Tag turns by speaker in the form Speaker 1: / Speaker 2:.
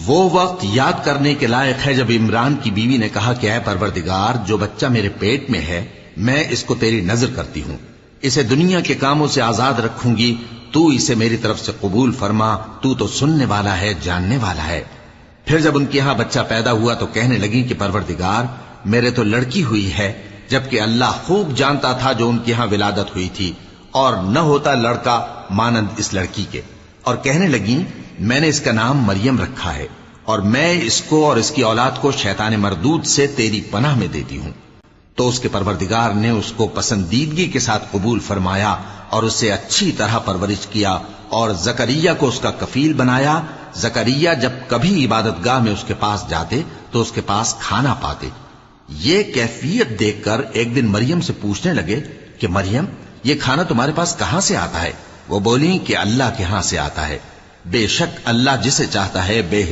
Speaker 1: وہ وقت یاد کرنے کے لائق ہے جب عمران کی بیوی نے کہا کہ اے پروردگار، جو بچہ میرے پیٹ میں ہے میں اس کو تیری نظر کرتی ہوں، اسے دنیا کے کاموں سے آزاد رکھوں گی، تو اسے میری طرف سے قبول فرما، تو سننے والا ہے، جاننے والا ہے۔ پھر جب ان کے ہاں بچہ پیدا ہوا تو کہنے لگی کہ پروردگار، میرے تو لڑکی ہوئی ہے، جبکہ اللہ خوب جانتا تھا جو ان کے ہاں ولادت ہوئی تھی، اور نہ ہوتا لڑکا مانند اس لڑکی کے۔ اور کہنے لگیں میں نے اس کا نام مریم رکھا ہے، اور میں اس کو اور اس کی اولاد کو شیطان مردود سے تیری پناہ میں دیتی ہوں۔ تو اس کے پروردگار نے اس کو پسندیدگی کے ساتھ قبول فرمایا اور اسے اچھی طرح پرورش کیا، اور زکریا کو اس کا کفیل بنایا۔ زکریا جب کبھی عبادت گاہ میں اس کے پاس جاتے تو اس کے پاس کھانا پاتے۔ یہ کیفیت دیکھ کر ایک دن مریم سے پوچھنے لگے کہ مریم، یہ کھانا تمہارے پاس کہاں سے آتا ہے؟ وہ بولی کہ اللہ کے ہاں سے آتا ہے، بے شک اللہ جسے چاہتا ہے بے